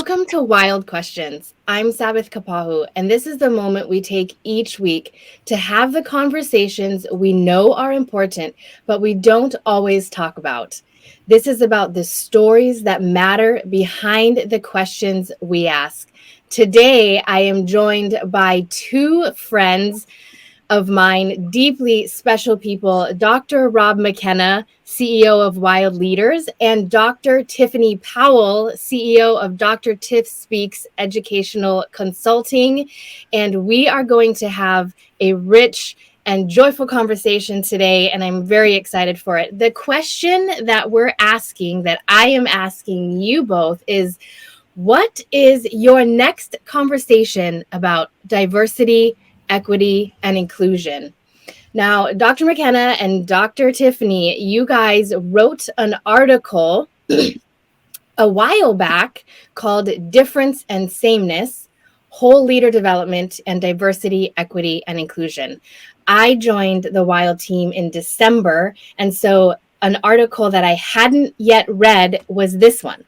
Welcome to Wild Questions. I'm Sabbath Kapahu, and this is the moment we take each week to have the conversations we know are important, but we don't always talk about. This is about the stories that matter behind the questions we ask. Today, I am joined by two friends of mine, deeply special people, Dr. Rob McKenna, CEO of WiLD Leaders, and Dr. Tiffany Powell, CEO of Dr. Tiff Speaks Educational Consulting. And we are going to have a rich and joyful conversation today, and I'm very excited for it. The question that we're asking, that I am asking you both, is what is your next conversation about diversity, equity, and inclusion? Now, Dr. McKenna and Dr. Tiffany, you guys wrote an article a while back called Difference and Sameness, Whole Leader Development and Diversity, Equity, and Inclusion. I joined the WiLD team in December, and so an article that I hadn't yet read was this one.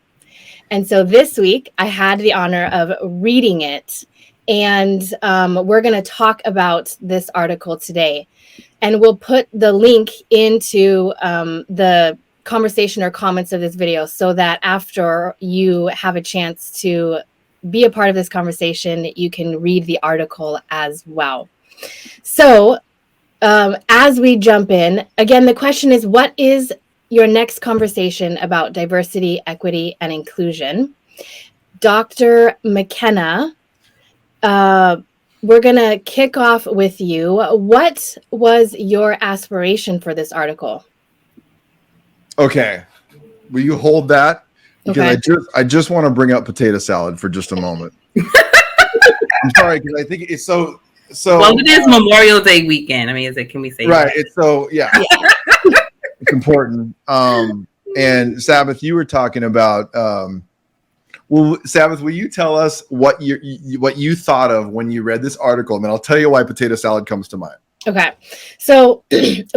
And so this week, I had the honor of reading it. And we're going to talk about this article today. And we'll put the link into the conversation or comments of this video so that after you have a chance to be a part of this conversation, you can read the article as well. So as we jump in, again, the question is, what is your next conversation about diversity, equity, and inclusion? Dr. McKenna, we're going to kick off with you. What was your aspiration for this article? Okay. Will you hold that? Because Okay. I just want to bring up potato salad for just a moment. I'm sorry, because I think it's so. Well, it is Memorial Day weekend. I mean, can we say right? That? It's so it's important. And Sabbath, you were talking about. Well, Sabbath, will you tell us what you thought of when you read this article, and then I'll tell you why potato salad comes to mind. Okay. So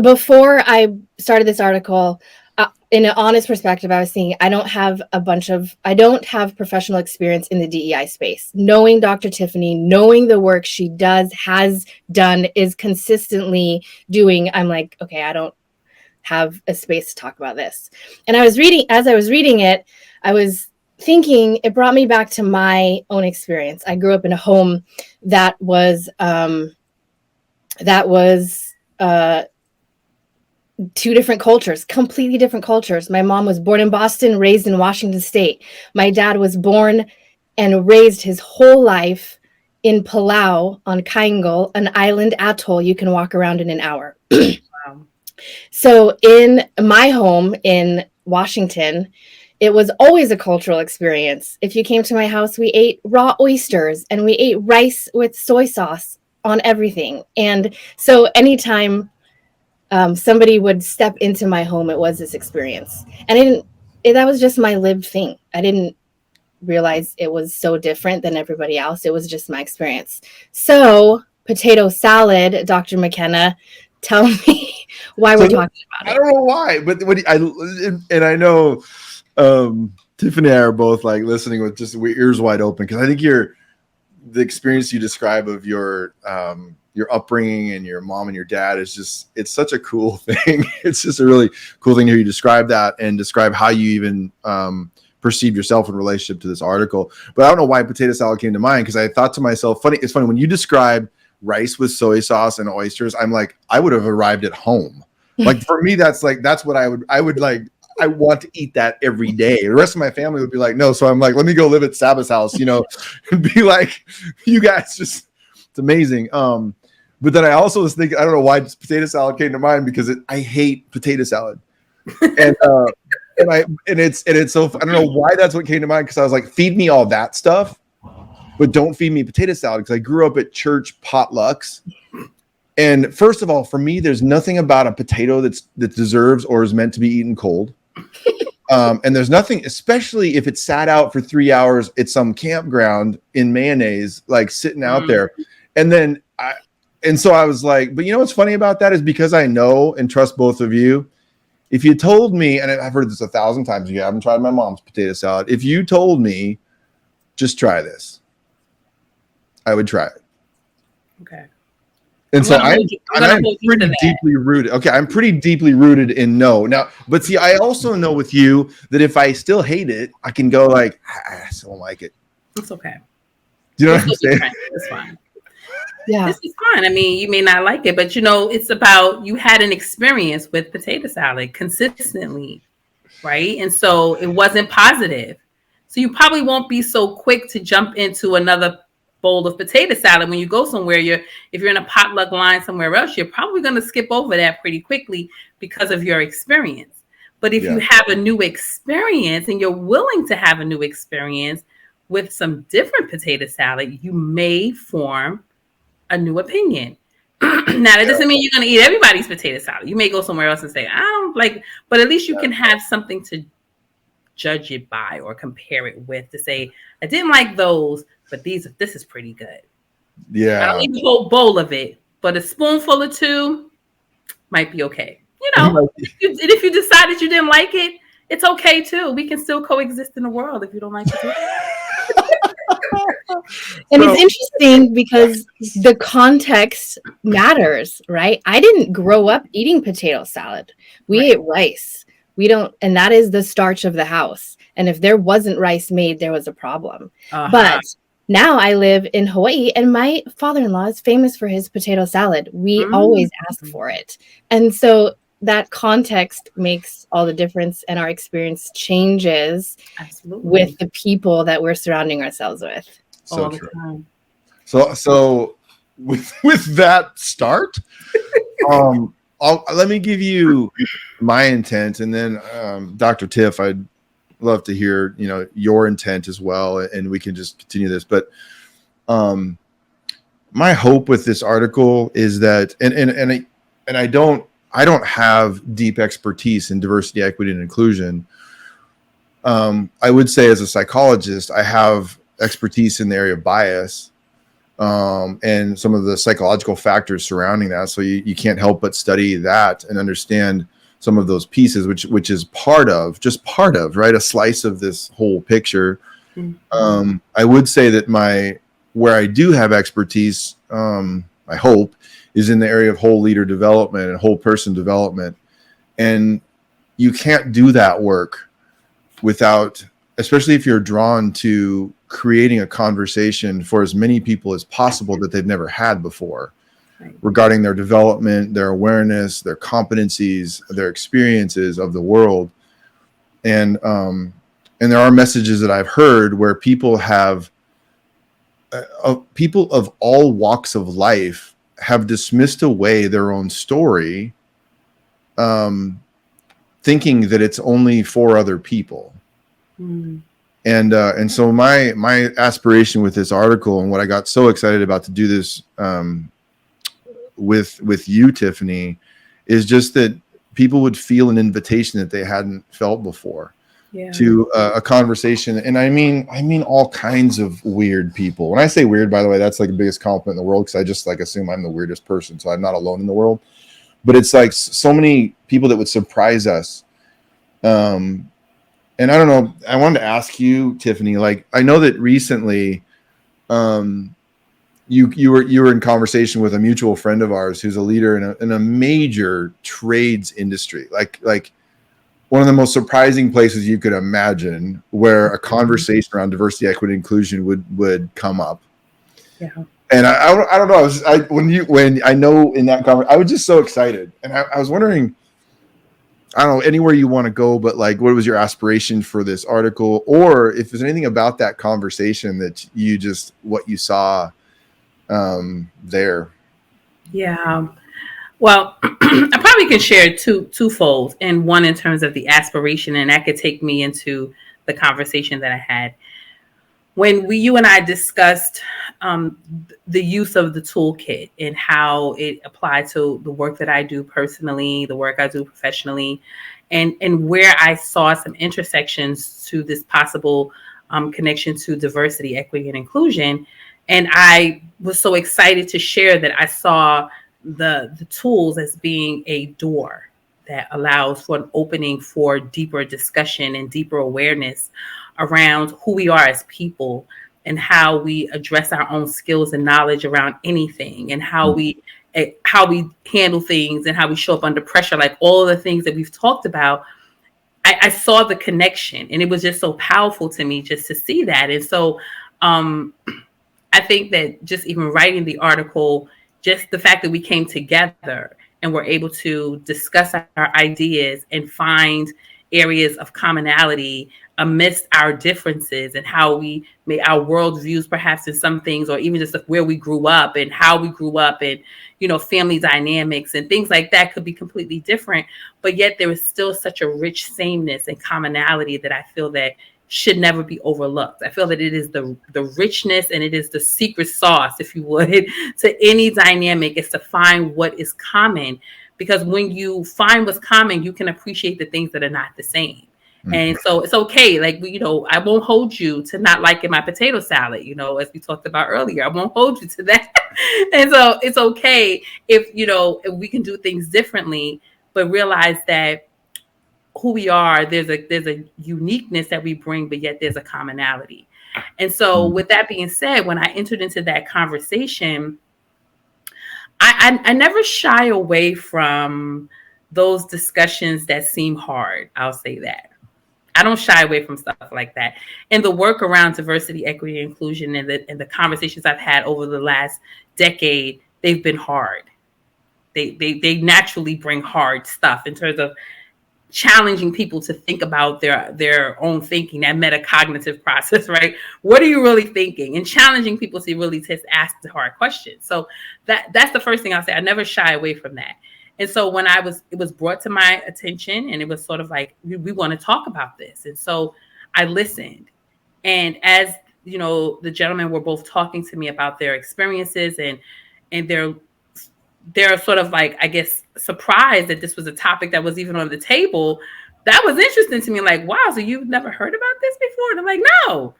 before I started this article, in an honest perspective, I was thinking I don't have professional experience in the DEI space. Knowing Dr. Tiffany, knowing the work she has done, is consistently doing, I'm like, okay, I don't have a space to talk about this. And as I was reading it, I was thinking, it brought me back to my own experience. I grew up in a home that was two different cultures, completely different cultures. My mom was born in Boston, raised in Washington State. My dad was born and raised his whole life in Palau on Kaingal, an island atoll you can walk around in an hour. Wow. So in my home in Washington, it was always a cultural experience. If you came to my house, we ate raw oysters and we ate rice with soy sauce on everything. And so anytime somebody would step into my home, it was this experience. And that was just my lived thing. I didn't realize it was so different than everybody else. It was just my experience. So potato salad, Dr. McKenna, tell me why we're talking about it. I don't know why, but I know Tiffany and I are both like listening with just ears wide open, because I think the experience you describe of your upbringing and your mom and your dad is it's such a cool thing. It's just a really cool thing to hear you describe that and describe how you even perceive yourself in relationship to this article. But I don't know why potato salad came to mind, because I thought to myself, it's funny when you describe rice with soy sauce and oysters, I'm like, I would have arrived at home. Like for me, that's what I would like. I want to eat that every day. The rest of my family would be like, no. So I'm like, let me go live at Sabbath's house, and be like, you guys it's amazing. But then I also was thinking, I don't know why potato salad came to mind, because I hate potato salad. And it's so, I don't know why that's what came to mind. Cause I was like, feed me all that stuff, but don't feed me potato salad. Cause I grew up at church potlucks. And first of all, for me, there's nothing about a potato that deserves or is meant to be eaten cold. And there's nothing, especially if it's sat out for 3 hours at some campground in mayonnaise, like sitting out there. And so I was like, but you know what's funny about that is, because I know and trust both of you. If you told me, and I've heard this 1,000 times, you haven't tried my mom's potato salad. If you told me just try this. I would try it. Okay. And so I'm hold you to pretty that. deeply rooted. Okay, I'm pretty deeply rooted in no. Now, but see, I also know with you that if I still hate it, I can go like, I still don't like it. It's okay. Do you know what I'm saying? It's fine. Yeah. This is fine. I mean, you may not like it, but it's about you had an experience with potato salad consistently, right? And so it wasn't positive. So you probably won't be so quick to jump into another bowl of potato salad when you go somewhere. If you're in a potluck line somewhere else, you're probably going to skip over that pretty quickly because of your experience. But if you have a new experience and you're willing to have a new experience with some different potato salad, you may form a new opinion. Now, that doesn't mean you're going to eat everybody's potato salad. You may go somewhere else and say, I don't like, but at least you can have something to judge it by or compare it with to say, I didn't like those, but this is pretty good. Yeah. I don't eat the whole bowl of it, but a spoonful or two might be okay. If you decided you didn't like it, it's okay too. We can still coexist in the world if you don't like it. And it's interesting because the context matters, right? I didn't grow up eating potato salad. We ate rice. We don't, and that is the starch of the house. And if there wasn't rice made, there was a problem. But now I live in Hawaii and my father-in-law is famous for his potato salad. We always ask for it. And so that context makes all the difference, and our experience changes with the people that we're surrounding ourselves with. So true. So with that start, let me give you my intent, and then Dr. Tiff, I'd love to hear your intent as well, and we can just continue this. But my hope with this article is that, and I don't have deep expertise in diversity, equity, and inclusion. I would say as a psychologist, I have expertise in the area of bias and some of the psychological factors surrounding that. So you can't help but study that and understand some of those pieces, which is part of, right, a slice of this whole picture. I would say that where I do have expertise, I hope, is in the area of whole leader development and whole person development. And you can't do that work without, especially if you're drawn to creating a conversation for as many people as possible that they've never had before, regarding their development, their awareness, their competencies, their experiences of the world. And there are messages that I've heard where people have, people of all walks of life have dismissed away their own story, thinking that it's only for other people. And so my aspiration with this article, and what I got so excited about to do this with you, Tiffany, is just that people would feel an invitation that they hadn't felt before to a conversation. And I mean all kinds of weird people. When I say weird, by the way, that's like the biggest compliment in the world, because I just assume I'm the weirdest person, so I'm not alone in the world. But it's like so many people that would surprise us. And I don't know, I wanted to ask you, Tiffany, I know that recently you were in conversation with a mutual friend of ours who's a leader in a major trades industry, like one of the most surprising places you could imagine, where a conversation around diversity, equity, inclusion would come up. Yeah. And I don't know, when I know in that conversation, I was just so excited, and I was wondering, I don't know, anywhere you want to go, but what was your aspiration for this article, or if there's anything about that conversation that what you saw there? Yeah. Well, I probably can share twofold, and one in terms of the aspiration, and that could take me into the conversation that I had when you and I discussed the use of the toolkit and how it applied to the work that I do personally, the work I do professionally, and where I saw some intersections to this possible connection to diversity, equity, and inclusion. And I was so excited to share that I saw the tools as being a door that allows for an opening for deeper discussion and deeper awareness around who we are as people and how we address our own skills and knowledge around anything, and how we handle things and how we show up under pressure, like all the things that we've talked about. I saw the connection, and it was just so powerful to me just to see that. And so um, I think that just even writing the article, just the fact that we came together and were able to discuss our ideas and find areas of commonality amidst our differences, and how we made our worldviews perhaps in some things, or even just where we grew up and how we grew up, and family dynamics and things like that could be completely different, but yet there is still such a rich sameness and commonality that I feel that should never be overlooked. I feel that it is the richness, and it is the secret sauce, if you would, to any dynamic, is to find what is common. Because when you find what's common, you can appreciate the things that are not the same. Mm-hmm. And so it's okay. Like, I won't hold you to not liking my potato salad, as we talked about earlier. I won't hold you to that. And so it's okay if we can do things differently, but realize that who we are, there's a uniqueness that we bring, but yet there's a commonality. And so with that being said, when I entered into that conversation, I never shy away from those discussions that seem hard. I'll say that. I don't shy away from stuff like that. And the work around diversity, equity, and inclusion, and the conversations I've had over the last decade, they've been hard. They naturally bring hard stuff in terms of challenging people to think about their own thinking, that metacognitive process, right? What are you really thinking? And challenging people to really just ask the hard questions. So that's the first thing I'll say. I never shy away from that. And so when it was brought to my attention, and it was sort of like, we want to talk about this. And so I listened. And as the gentlemen were both talking to me about their experiences and they're sort of like, I guess, surprised that this was a topic that was even on the table. That was interesting to me. Like, wow, so you've never heard about this before? And I'm like, no.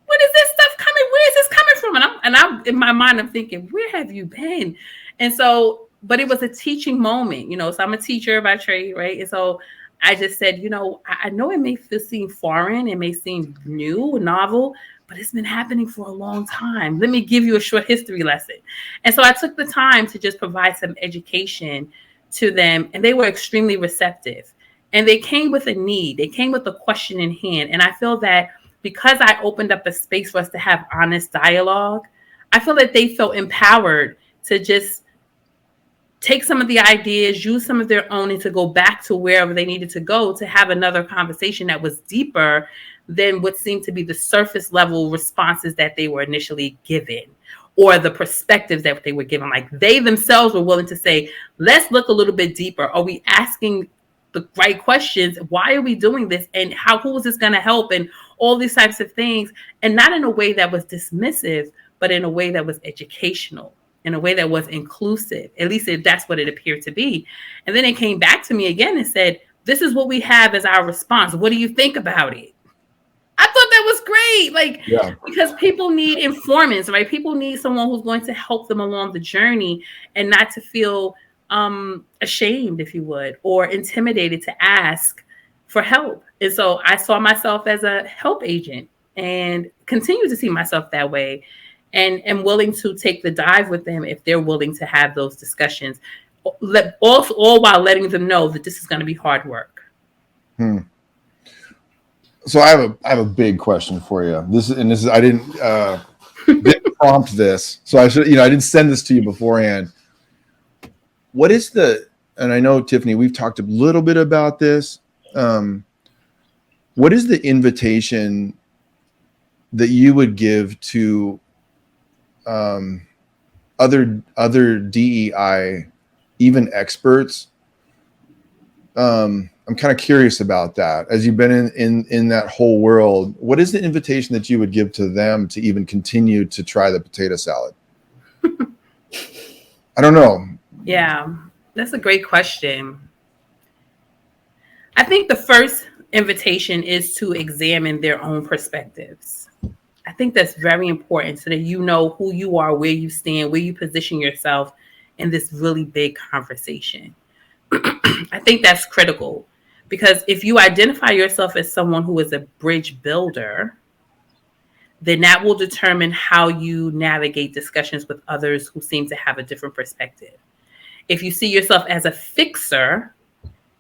When is this stuff coming? Where is this coming from? And I'm in my mind, I'm thinking, where have you been? And so, but it was a teaching moment, so I'm a teacher by trade, right? And so I just said, I know it may seem foreign, it may seem new, novel, but it's been happening for a long time. Let me give you a short history lesson. And so I took the time to just provide some education to them, and they were extremely receptive. And they came with a need. They came with a question in hand. And I feel that because I opened up a space for us to have honest dialogue, I feel that they felt empowered to just take some of the ideas, use some of their own, and to go back to wherever they needed to go to have another conversation that was deeper than what seemed to be the surface level responses that they were initially given, or the perspectives that they were given. Like, they themselves were willing to say, let's look a little bit deeper. Are we asking the right questions? Why are we doing this? And who is this going to help? And all these types of things. And not in a way that was dismissive, but in a way that was educational, in a way that was inclusive. At least that's what it appeared to be. And then they came back to me again and said, this is what we have as our response. What do you think about it? I thought that was great. Because people need informants, right? People need someone who's going to help them along the journey, and not to feel ashamed, if you would, or intimidated to ask for help. And so I saw myself as a help agent, and continue to see myself that way, and am willing to take the dive with them if they're willing to have those discussions, all while letting them know that this is going to be hard work. So I have a big question for you. I didn't prompt this, so I should, I didn't send this to you beforehand. What is and I know, Tiffany, we've talked a little bit about this. What is the invitation that you would give to other DEI, even experts? I'm kind of curious about that. As you've been in that whole world, what is the invitation that you would give to them to even continue to try the potato salad? I don't know. Yeah, that's a great question. I think the first invitation is to examine their own perspectives. I think that's very important, so that you know who you are, where you stand, where you position yourself in this really big conversation. I think that's critical, because if you identify yourself as someone who is a bridge builder, then that will determine how you navigate discussions with others who seem to have a different perspective. If you see yourself as a fixer,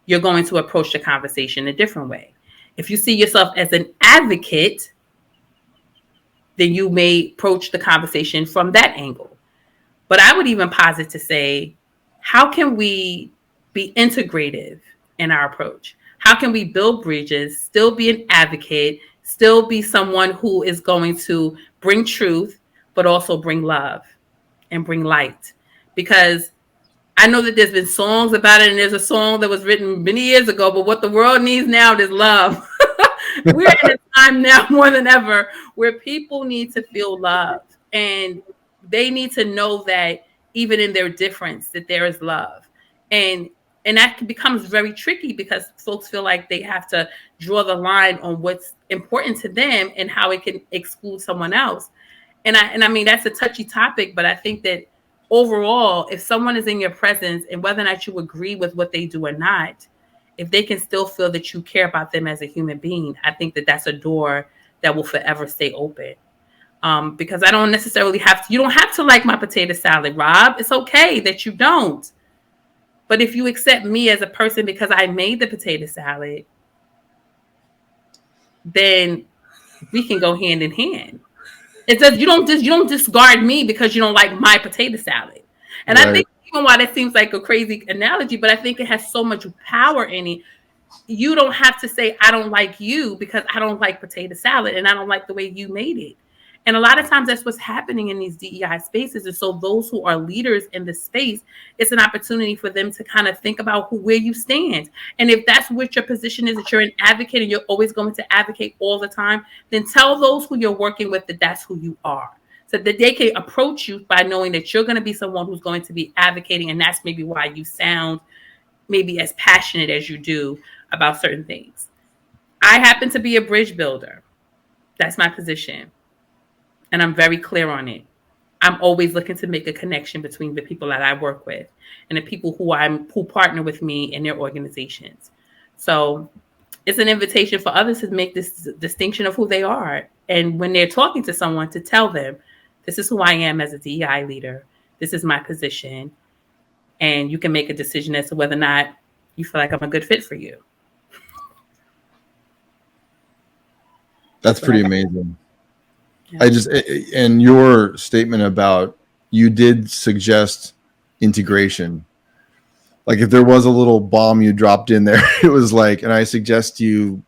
you're going to approach the conversation a different way. If you see yourself as an advocate, then you may approach the conversation from that angle. But I would even posit to say, how can we be integrative in our approach? How can we build bridges, still be an advocate, still be someone who is going to bring truth, but also bring love and bring light? Because I know that there's been songs about it, and there's a song that was written many years ago, but what the world needs now is love. We're in a time now more than ever where people need to feel loved, and they need to know that even in their difference, that there is love. And that becomes very tricky because folks feel like they have to draw the line on what's important to them and how it can exclude someone else. And I mean, that's a touchy topic, but I think that overall, if someone is in your presence, and whether or not you agree with what they do or not, if they can still feel that you care about them as a human being, I think that that's a door that will forever stay open. Because I don't necessarily have to, you don't have to like my potato salad, Rob. It's okay that you don't. But if you accept me as a person because I made the potato salad, then we can go hand in hand. It says you don't discard me because you don't like my potato salad. And right. I think even while that seems like a crazy analogy, but I think it has so much power in it. You don't have to say I don't like you because I don't like potato salad and I don't like the way you made it. And a lot of times that's what's happening in these DEI spaces. And so those who are leaders in the space, it's an opportunity for them to kind of think about where you stand. And if that's what your position is, that you're an advocate and you're always going to advocate all the time, then tell those who you're working with that that's who you are. So that they can approach you by knowing that you're going to be someone who's going to be advocating. And that's maybe why you sound maybe as passionate as you do about certain things. I happen to be a bridge builder. That's my position. And I'm very clear on it. I'm always looking to make a connection between the people that I work with and the people who partner with me in their organizations. So it's an invitation for others to make this distinction of who they are. And when they're talking to someone, to tell them, this is who I am as a DEI leader. This is my position. And you can make a decision as to whether or not you feel like I'm a good fit for you. That's pretty amazing. Yeah. And your statement about, you did suggest integration. Like if there was a little bomb you dropped in there, it was like, and I suggest you,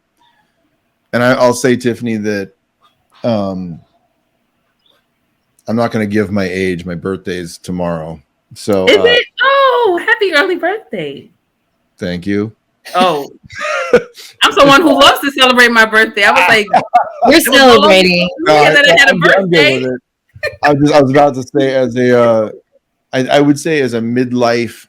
and I'll say, Tiffany, that I'm not going to give my age. My birthday's tomorrow. So is it? Oh, happy early birthday. Thank you. Oh, I'm someone who loves to celebrate my birthday. I was like, we're celebrating. That I had a birthday. I was about to say, as a, I would say as a midlife,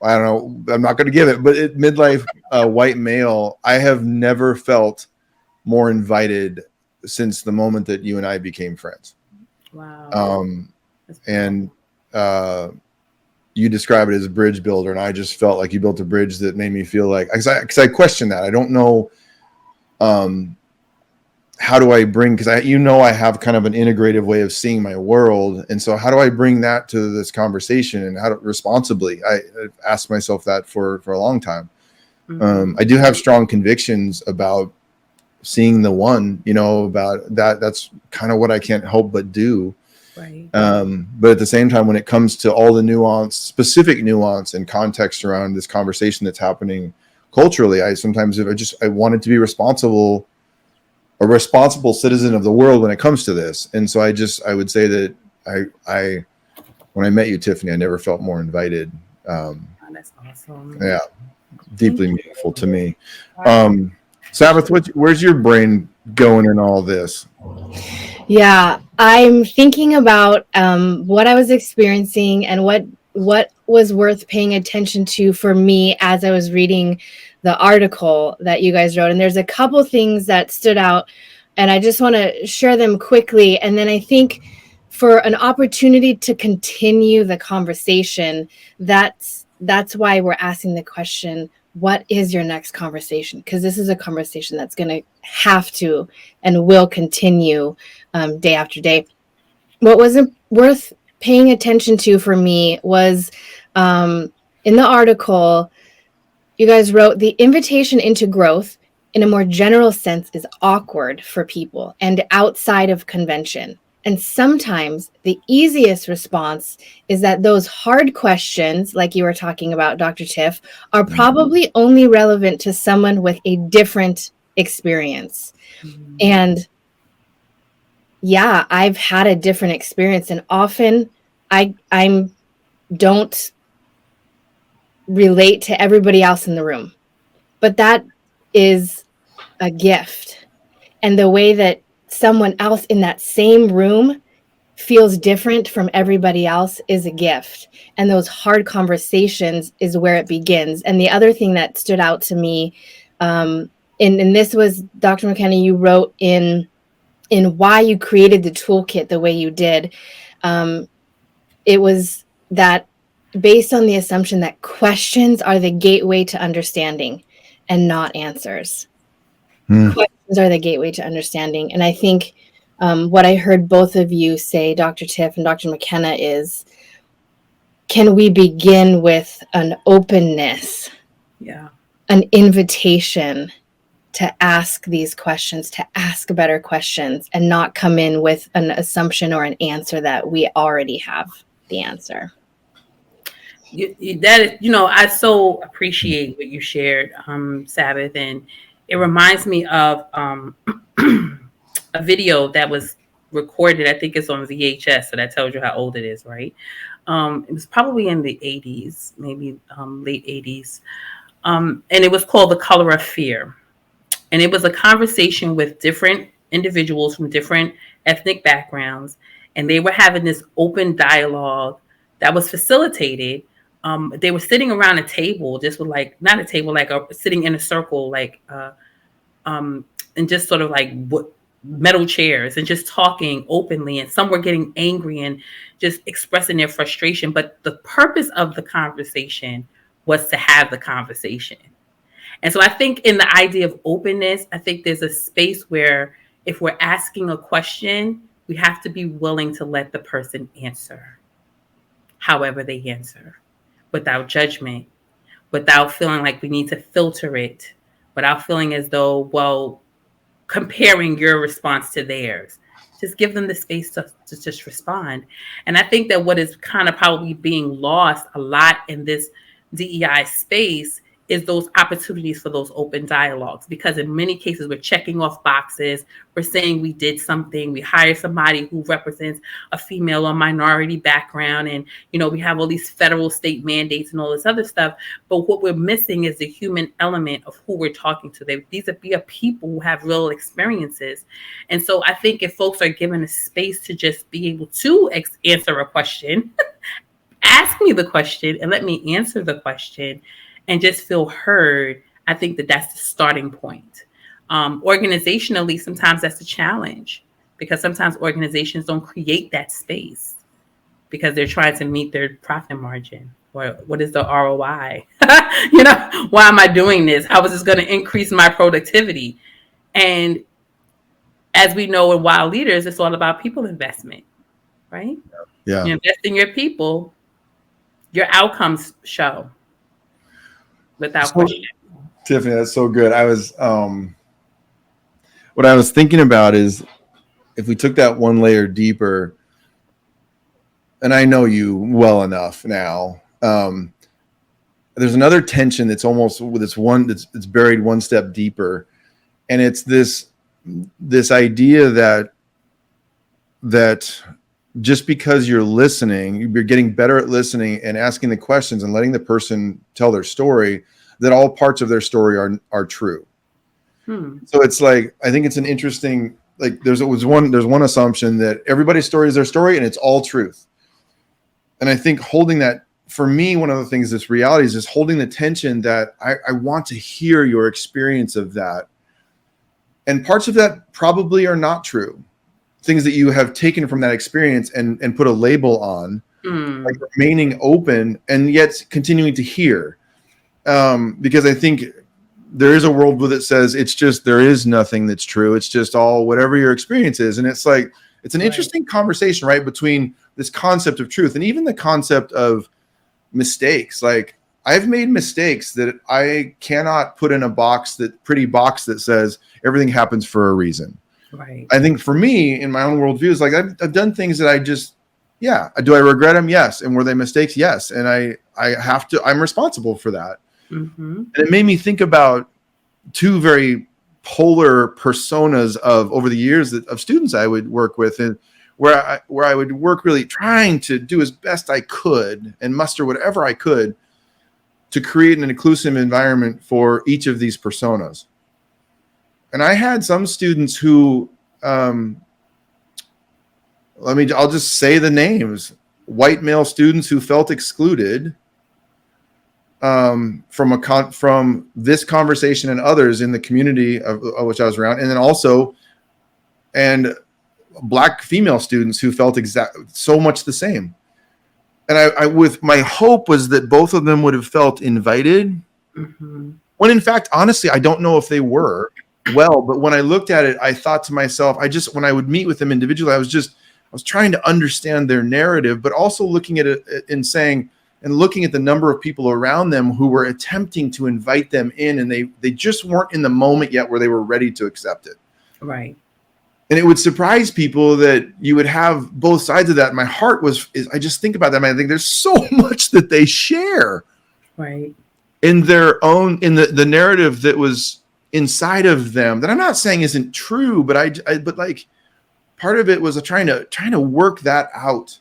I don't know, I'm not going to give it, but midlife white male, I have never felt more invited since the moment that you and I became friends. Wow. And you describe it as a bridge builder, and I just felt like you built a bridge that made me feel like, because I question that. I don't know how do I bring, because I have kind of an integrative way of seeing my world, and so how do I bring that to this conversation and how to responsibly? I've asked myself that for a long time. Mm-hmm. I do have strong convictions about seeing the one, about that. That's kind of what I can't help but do. Right. But at the same time, when it comes to all the specific nuance and context around this conversation that's happening culturally, I wanted to be a responsible citizen of the world when it comes to this. And so I would say that I when I met you, Tiffany, I never felt more invited. That's awesome. Yeah, deeply meaningful to me. Sabbath, where's your brain going in all this? Yeah, I'm thinking about what I was experiencing and what was worth paying attention to for me as I was reading the article that you guys wrote. And there's a couple things that stood out, and I just want to share them quickly. And then I think for an opportunity to continue the conversation, that's that's why we're asking the question, what is your next conversation? Because this is a conversation that's going to have to and will continue day after day. What wasn't worth paying attention to for me was in the article, you guys wrote the invitation into growth in a more general sense is awkward for people and outside of convention. And sometimes the easiest response is that those hard questions, like you were talking about, Dr. Tiff, are probably only relevant to someone with a different experience. Mm-hmm. And yeah, I've had a different experience, and often I don't relate to everybody else in the room. But that is a gift. And the way that someone else in that same room feels different from everybody else is a gift. And those hard conversations is where it begins. And the other thing that stood out to me, and this was, Dr. McKenna, you wrote in why you created the toolkit the way you did. It was that based on the assumption that questions are the gateway to understanding and not answers. Questions are the gateway to understanding. And I think what I heard both of you say, Dr. Tiff and Dr. McKenna, is, can we begin with an openness, an invitation to ask these questions, to ask better questions, and not come in with an assumption or an answer that we already have the answer. I so appreciate what you shared, Sabbath, and it reminds me of a video that was recorded. I think it's on VHS, so that tells you how old it is, right? It was probably in the 80s, maybe late 80s, and it was called "The Color of Fear," and it was a conversation with different individuals from different ethnic backgrounds, and they were having this open dialogue that was facilitated. They were sitting around a table, just with not a table, sitting in a circle, and just sort of metal chairs, and just talking openly. And some were getting angry and just expressing their frustration. But the purpose of the conversation was to have the conversation. And so I think in the idea of openness, I think there's a space where if we're asking a question, we have to be willing to let the person answer however they answer, without judgment, without feeling like we need to filter it, without feeling as though, comparing your response to theirs. Just give them the space to just respond. And I think that what is kind of probably being lost a lot in this DEI space is those opportunities for those open dialogues, because in many cases we're checking off boxes. We're saying we did something. We hire somebody who represents a female or minority background, and we have all these federal, state mandates and all this other stuff. But what we're missing is the human element of who we're talking to. These are people who have real experiences, and so I think if folks are given a space to just be able to answer a question, ask me the question and let me answer the question, and just feel heard, I think that that's the starting point. Organizationally, sometimes that's a challenge, because sometimes organizations don't create that space because they're trying to meet their profit margin. Or what is the ROI? Why am I doing this? How is this going to increase my productivity? And as we know in WiLD Leaders, it's all about people investment, right? Yeah. You invest in your people, your outcomes show. Without question. Tiffany, that's so good. I was what I was thinking about is, if we took that one layer deeper, and I know you well enough now, there's another tension that's almost that's buried one step deeper, and it's this idea that just because you're listening, you're getting better at listening and asking the questions and letting the person tell their story, that all parts of their story are true. So it's I think it's an interesting, there's one assumption that everybody's story is their story and it's all truth. And I think holding that, for me, one of the things that's reality is just holding the tension that I want to hear your experience of that. And parts of that probably are not true. Things that you have taken from that experience and put a label on, Mm. like remaining open and yet continuing to hear. Because I think there is a world that says it's just, there is nothing that's true. It's just all whatever your experience is. And it's like, it's an interesting conversation, right? Between this concept of truth and even the concept of mistakes. Like, I've made mistakes that I cannot put in a box, that pretty box that says everything happens for a reason. Right. I think for me, in my own worldview, is like I've done things that I just, yeah. Do I regret them? Yes. And were they mistakes? Yes. And I'm responsible for that. Mm-hmm. And it made me think about two very polar personas of over the years of students I would work with, and where I would work really trying to do as best I could and muster whatever I could to create an inclusive environment for each of these personas. And I had some students who, I'll just say the names: white male students who felt excluded from this conversation and others in the community of which I was around, and then also, and Black female students who felt so much the same. And I with my hope was that both of them would have felt invited, Mm-hmm. when in fact, honestly, I don't know if they were. Well, but when I looked at it, I thought to myself, when I would meet with them individually, I was trying to understand their narrative, but also looking at it and saying, and looking at the number of people around them who were attempting to invite them in, and they just weren't in the moment yet where they were ready to accept it. Right. And it would surprise people that you would have both sides of that. My heart I just think about them. I think there's so much that they share. Right. In their own, in the narrative that was inside of them, that I'm not saying isn't true, but but like part of it was trying to work that out.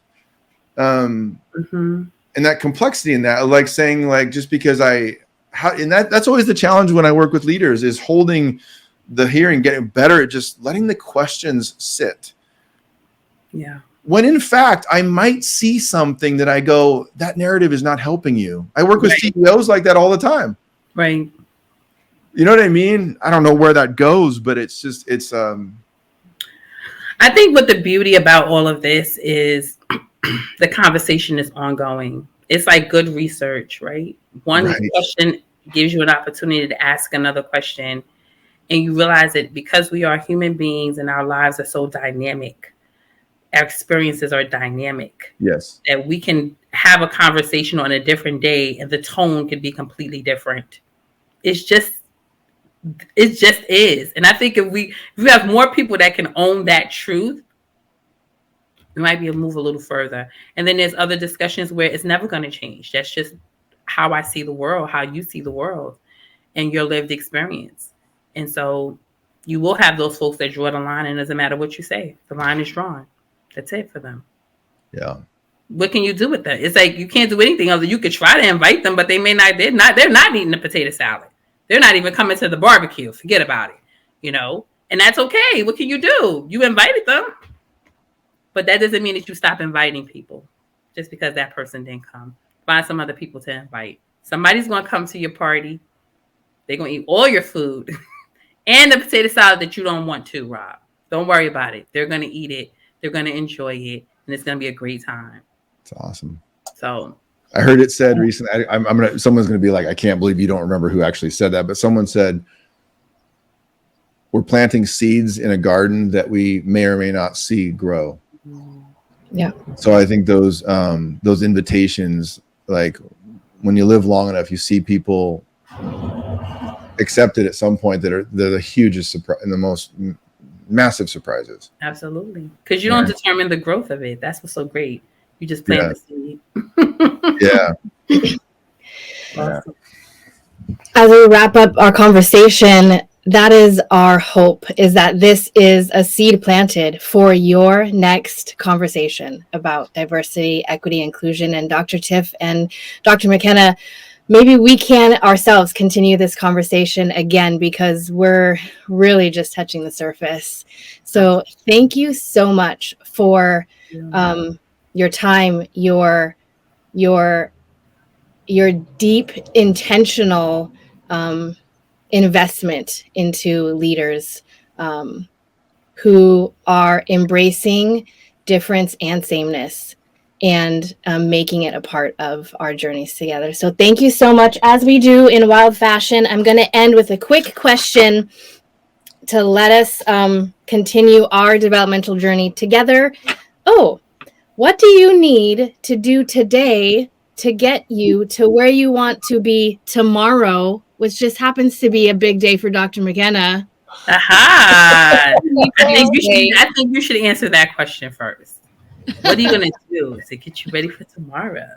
Mm-hmm. And that complexity in that, like saying, like, just because that's always the challenge when I work with leaders, is holding the hearing, getting better at just letting the questions sit. Yeah. When in fact, I might see something that I go, that narrative is not helping you. I work with CEOs like that all the time. Right. You know what I mean? I don't know where that goes, but it's just, I think what the beauty about all of this is the conversation is ongoing. It's like good research, right? One question gives you an opportunity to ask another question, and you realize that because we are human beings and our lives are so dynamic, our experiences are dynamic. Yes. That we can have a conversation on a different day and the tone could be completely different. It just is. And I think if we have more people that can own that truth, it might be a move a little further. And then there's other discussions where it's never going to change. That's just how I see the world, how you see the world, and your lived experience. And so you will have those folks that draw the line, and it doesn't matter what you say. The line is drawn. That's it for them. Yeah. What can you do with that? It's like you can't do anything other. You could try to invite them, but they're not eating the potato salad. They're not even coming to the barbecue. Forget about it. And that's okay. What can you do? You invited them. But that doesn't mean that you stop inviting people just because that person didn't come. Find some other people to invite. Somebody's going to come to your party. They're going to eat all your food and the potato salad that you don't want to, Rob. Don't worry about it. They're going to eat it. They're going to enjoy it. And it's going to be a great time. It's awesome. So I heard it said recently, someone's going to be like, I can't believe you don't remember who actually said that. But someone said, we're planting seeds in a garden that we may or may not see grow. Yeah. So I think those invitations, like when you live long enough, you see people accepted at some point they're the hugest surprise and the most massive surprises. Absolutely. Because you don't determine the growth of it. That's what's so great. You just plant the seed. Yeah. Awesome. As we wrap up our conversation, that is our hope, is that this is a seed planted for your next conversation about diversity, equity, inclusion. And Dr. Tiff and Dr. McKenna, maybe we can ourselves continue this conversation again, because we're really just touching the surface. So thank you so much for your time, your deep, intentional investment into leaders who are embracing difference and sameness. and making it a part of our journeys together. So thank you so much. As we do in wild fashion, I'm going to end with a quick question to let us continue our developmental journey together. Oh, what do you need to do today to get you to where you want to be tomorrow, which just happens to be a big day for Dr. McKenna? Aha! I think you should answer that question first. What are you gonna do to get you ready for tomorrow?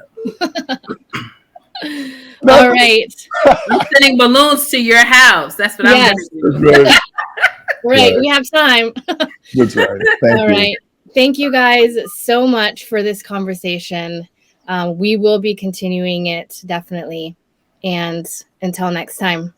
All right. I'm sending balloons to your house. That's what I'm gonna do. Right. We have time. That's right. Thank you. Right. Thank you guys so much for this conversation. We will be continuing it definitely. And until next time.